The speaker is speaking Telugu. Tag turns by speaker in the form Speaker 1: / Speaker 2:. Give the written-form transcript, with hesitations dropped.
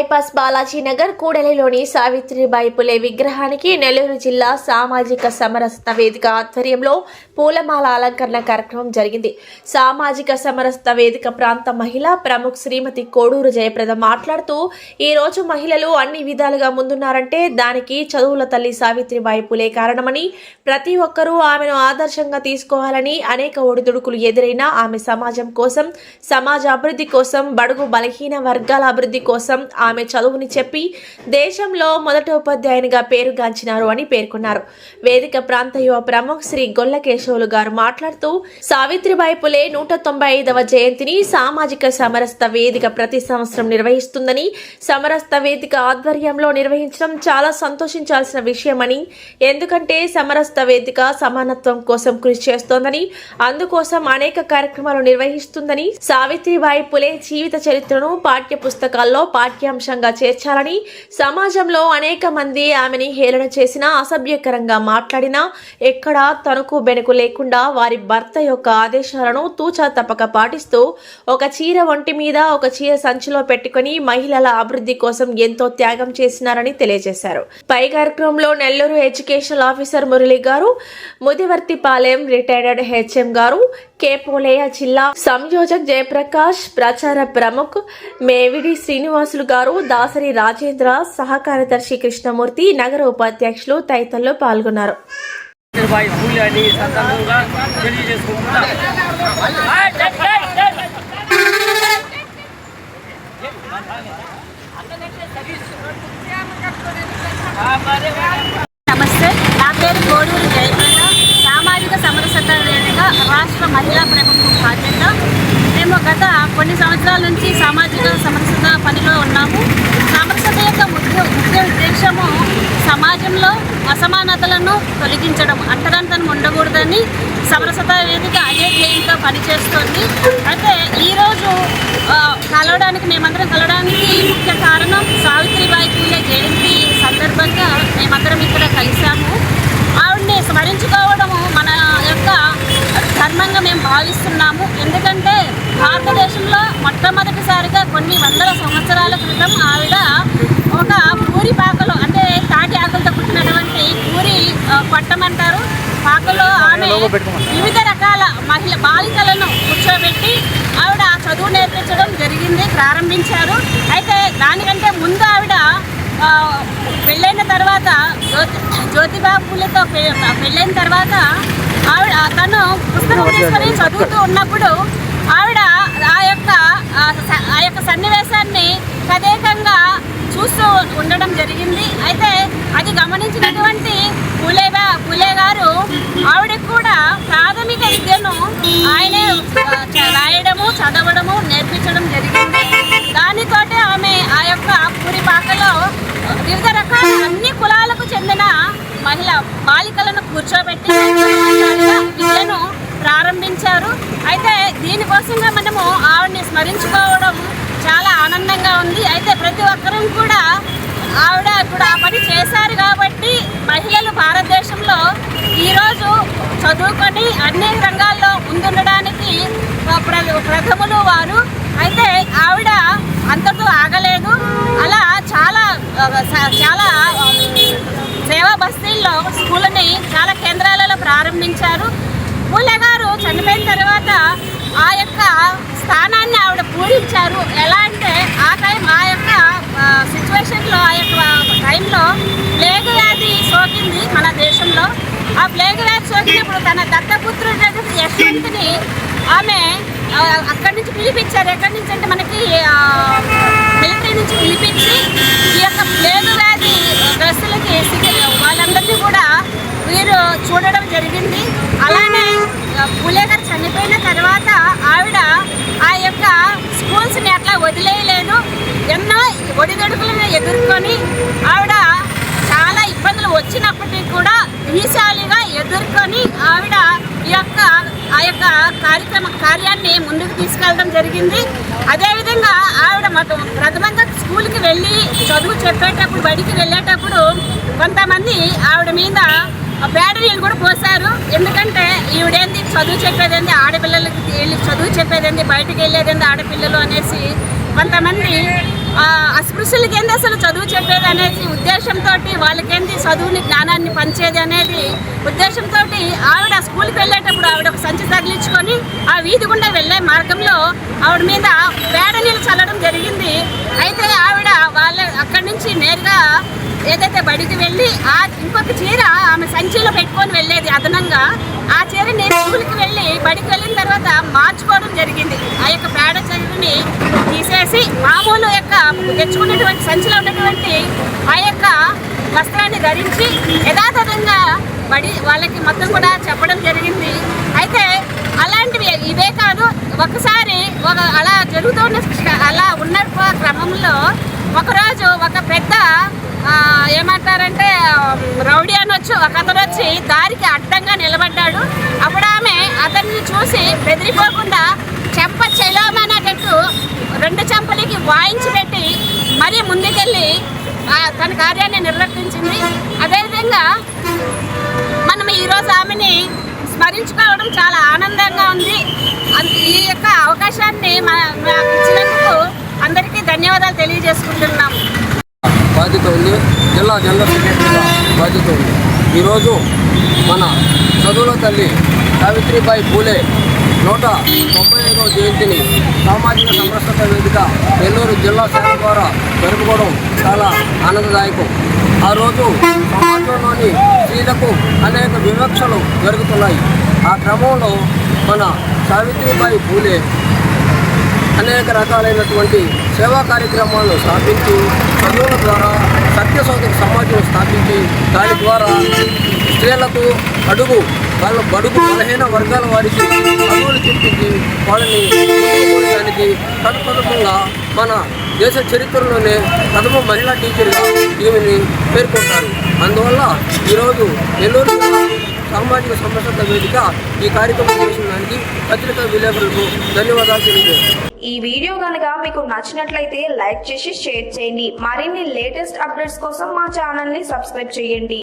Speaker 1: బైపాస్ బాలాజీ నగర్ కూడలిలోని సావిత్రిబాయి పులే విగ్రహానికి నెల్లూరు జిల్లా సామాజిక సమరసత వేదిక ఆధ్వర్యంలో పూలమాల అలంకరణ కార్యక్రమం జరిగింది. సామాజిక సమరసత వేదిక ప్రాంత మహిళ ప్రముఖ శ్రీమతి కోడూరు జయప్రద మాట్లాడుతూ, ఈ రోజు మహిళలు అన్ని విధాలుగా ముందున్నారంటే దానికి చదువుల తల్లి సావిత్రిబాయి పులే కారణమని, ప్రతి ఒక్కరూ ఆమెను ఆదర్శంగా తీసుకోవాలని, అనేక ఒడిదుడుకులు ఎదురైనా ఆమె సమాజం కోసం, సమాజ అభివృద్ధి కోసం, బడుగు బలహీన వర్గాల అభివృద్ధి కోసం ఆమె చదువుని చెప్పి దేశంలో మొదటి ఉపాధ్యాయునిగా పేరుగాంచినారు అని పేర్కొన్నారు. వేదిక ప్రాంత యువ ప్రముఖ శ్రీ గొల్ల కేశవులు గారు మాట్లాడుతూ, సావిత్రిబాయి పులే 195వ జయంతిని సామాజిక సమరసత వేదిక ప్రతి సంవత్సరం నిర్వహిస్తుందని, సమరసత వేదిక ఆధ్వర్యంలో నిర్వహించడం చాలా సంతోషించాల్సిన విషయమని, ఎందుకంటే సమరసత వేదిక సమానత్వం కోసం కృషి చేస్తోందని, అందుకోసం అనేక కార్యక్రమాలు నిర్వహిస్తుందని, సావిత్రిబాయి పులే జీవిత చరిత్రను పాఠ్య పుస్తకాల్లో పాఠ్యాంశంగా చేర్చాలని, సమాజంలో అనేక మంది ఆమెని హేళన చేసినా, అసభ్యకరంగా మాట్లాడినా ఎక్కడా తనకు బెనుకు లేకుండా వారి భర్త యొక్క ఆదేశాలను తూచా తప్పక పాటిస్తూ ఒక చీర ఒంటి మీద ఒక చీర సంచిలో పెట్టుకుని మహిళల అభివృద్ధి కోసం ఎంతో త్యాగం చేసినారని తెలియజేశారు. పై కార్యక్రమంలో నెల్లూరు ఎడ్యుకేషనల్ ఆఫీసర్ మురళి గారు, ముదివర్తిపాలెం రిటైర్డ్ హెచ్ఎం గారు, కేపోలేయ జిల్లా సంయోజక్ జయప్రకాష్, ప్రచార ప్రముఖ్ మేవిడి శ్రీనివాసులు గారు, దాసరి రాజేంద్ర, సహ కార్యదర్శి కృష్ణమూర్తి, నగర ఉపాధ్యక్షులు తదితరులు పాల్గొన్నారు.
Speaker 2: నమస్తే, నా పేరు కోడూరు జయప్రద. సామాజిక సమరసత వేదిక రాష్ట్ర మహిళా ప్రభుత్వం బాధ్యత. మేము గత కొన్ని సంవత్సరాల నుంచి సామాజిక సమరసత పనిలో ఉన్నాము. సమరసత యొక్క ముఖ్య ఉద్దేశము సమాజంలో అసమానతలను తొలగించడం, అంటరాంతరం ఉండకూడదని సమరసత వేదిక అదే ధ్యేయంతో పనిచేస్తుంది. అయితే ఈరోజు మేమందరం కలవడానికి ముఖ్య కారణం సావిత్రిబాయి పూలే జయంతి సందర్భంగా మేమందరం ఇక్కడ కలిసాము. ఆవిడని స్మరించుకోవడము మన యొక్క ధర్మంగా మేము భావిస్తున్నాము. ఎందుకంటే భారతదేశంలో మొట్టమొదటిసారిగా కొన్ని వందల సంవత్సరాల క్రితం ఆవిడ ఒక పూరి పాకలో, అంటే తాటి ఆకులతో పుట్టినటువంటి పూరి పట్టమంటారు, పాకలో ఆమె వివిధ రకాల బాలికలను కూర్చోబెట్టి ఆవిడ చదువు నేర్పించడం జరిగింది, ప్రారంభించారు. అయితే దానికంటే ముందు ఆవిడ పెళ్ళైన తర్వాత జ్యోతిబా పూలేతో పెళ్ళైన తర్వాత ఆవిడ తను పుస్తకం తీసుకొని చదువుతూ ఉన్నప్పుడు ఆవిడ ఆ యొక్క సన్నివేశాన్ని తదేకంగా చూస్తూ ఉండడం జరిగింది. అయితే అది గమనించినటువంటి పూలే గారు ఆవిడకు కూడా ప్రాథమిక విద్యను ఆయనే రాయడము, చదవడము, నేర్పించడం జరిగింది. దానితోటే ఆమె ఆ యొక్క పూరిపాకలో వివిధ రకాల అన్ని కులాలకు చెందిన బాలికలను కూర్చోబెట్టి విద్యను ప్రారంభించారు. అయితే దీనికోసంగా మనము ఆవిడని స్మరించుకోవడం చాలా ఆనందంగా ఉంది. అయితే ప్రతి ఒక్కరూ కూడా ఆవిడ ఇప్పుడు ఆ పని చేశారు కాబట్టి మహిళలు భారతదేశంలో ఈరోజు చదువుకొని అన్ని రంగాల్లో ముందుండడానికి ప్రథములు వారు. అయితే ఆవిడ అంతటితో ఆగలేదు. అలా చాలా సేవా బస్తీల్లో స్కూళ్ళని చాలా కేంద్రాలలో ప్రారంభించారు. పూలే గారు చనిపోయిన తర్వాత ఆ యొక్క స్థానాన్ని ఆవిడ పూరించారు. ఎలా అంటే ఆ యొక్క సిచ్యువేషన్లో, ఆ యొక్క టైంలో ప్లేగ్ వ్యాధి సోకింది మన దేశంలో. ఆ ప్లేగ్ వ్యాధి సోకినప్పుడు తన దత్తపుత్రుడు యశ్వంత్ని ఆమె అక్కడి నుంచి పిలిపించారు. ఎక్కడి నుంచి అంటే మనకి మిలిటరీ నుంచి పిలిపించి ఈ యొక్క ప్లేగ్ వ్యాధి గ్రస్తులకి వాళ్ళందరినీ కూడా వీరు చూడడం జరిగింది. అలానే పూలే గారు చనిపోయిన తర్వాత ఆవిడ ఆ యొక్క స్కూల్స్ని అట్లా వదిలేయలేదు. ఎన్నో ఒడిదొడుకులను ఎదుర్కొని ఆవిడ చాలా ఇబ్బందులు వచ్చినప్పటికీ కూడా ధీశాలిగా ఎదుర్కొని ఆవిడ ఆ యొక్క కార్యాన్ని ముందుకు తీసుకెళ్ళడం జరిగింది. అదేవిధంగా ఆవిడ ప్రథమంగా స్కూల్కి వెళ్ళి చదువు చెప్పేటప్పుడు, బడికి వెళ్ళేటప్పుడు కొంతమంది ఆవిడ మీద పేడ నీళ్ళు కూడా పోసారు. ఎందుకంటే ఈవిడేంది చదువు చెప్పేదేంది, ఆడపిల్లలకి చదువు చెప్పేదేంది, బయటకు వెళ్ళేదేంది ఆడపిల్లలు అనేసి కొంతమంది అస్పృశ్యులకి ఏంది అసలు చదువు చెప్పేది అనేది ఉద్దేశంతో వాళ్ళకేంది చదువుని జ్ఞానాన్ని పంచేది అనేది ఉద్దేశంతో ఆవిడ స్కూల్కి వెళ్ళేటప్పుడు ఆవిడ ఒక సంచి తగిలించుకొని ఆ వీధి గుండా వెళ్ళే మార్గంలో ఆవిడ మీద పేడ నీళ్ళు చల్లడం జరిగింది. అయితే ఆవిడ అక్కడి నుంచి నేరుగా ఏదైతే బడికి వెళ్ళి ఇంకొక చీర ఆమె సంచిలో పెట్టుకొని వెళ్ళేది అదనంగా. ఆ చీరని స్కూల్కి వెళ్ళి బడికి వెళ్ళిన తర్వాత మార్చుకోవడం జరిగింది. ఆ యొక్క పేడ చీరని తీసేసి మామూలు యొక్క తెచ్చుకున్నటువంటి సంచిలో ఉన్నటువంటి ఆ యొక్క వస్త్రాన్ని ధరించి యథాతథంగా వాళ్ళకి మొత్తం కూడా చెప్పడం జరిగింది. అయితే అలాంటివి ఇవే కాదు, ఒకసారి అలా అలా ఉన్న క్రమంలో ఒకరోజు ఒక పెద్ద ఏమంటారంటే రౌడీ అనొచ్చు, ఒక అతను వచ్చి దారికి అడ్డంగా నిలబడ్డాడు. అప్పుడు ఆమె అతన్ని చూసి బెదిరిపోకుండా చెంప చెలోమనేటట్టు 2 చెంపలకి వాయించి పెట్టి మరీ ముందుకెళ్ళి తన కార్యాన్ని నిర్వర్తించింది. అదేవిధంగా మనం ఈరోజు ఆమెని స్మరించుకోవడం చాలా ఆనందంగా ఉంది. ఈ యొక్క అవకాశాన్ని మాకు ఇచ్చినందుకు అందరికీ ధన్యవాదాలు తెలియజేసుకుంటున్నాం.
Speaker 3: బాధ్యత ఉంది, జిల్లా జనరల్ సెక్రటరీగా బాధ్యత ఉంది. ఈరోజు మన చదువుల తల్లి సావిత్రిబాయి పూలే 195వ జయంతిని సామాజిక సమరసత వేదిక నెల్లూరు జిల్లా శాఖ ద్వారా జరుపుకోవడం చాలా ఆనందదాయకం. ఆ రోజు సమాజంలోని స్త్రీలకు అనేక వివక్షలు జరుగుతున్నాయి. ఆ క్రమంలో మన సావిత్రిబాయి పూలే అనేక రకాలైనటువంటి సేవా కార్యక్రమాలను స్థాపించి చదువుల ద్వారా సత్యశోధక సమాజం స్థాపించి దాని ద్వారా స్త్రీలకు వాళ్ళ బడుగు బలహీన వర్గాల వారికి చదువులు చెప్పించి వాళ్ళని ముందుకోవడానికి తత్పథకంగా మన దేశ చరిత్రలోనే ప్రథమ మహిళా టీచర్గా ఈమెని పేర్కొంటారు. అందువల్ల ఈరోజు నెల్లూరు సామాజిక సమరసత వేదిక ఈ కార్యక్రమం చేసిన దానికి పత్రికా విలేకరులకు ధన్యవాదాలు తెలియజేస్తాను.
Speaker 4: ఈ వీడియో కనుక మీకు నచ్చినట్లయితే లైక్ చేసి షేర్ చేయండి. మరిన్ని లేటెస్ట్ అప్డేట్స్ కోసం మా ఛానల్ ని సబ్స్క్రైబ్ చేయండి.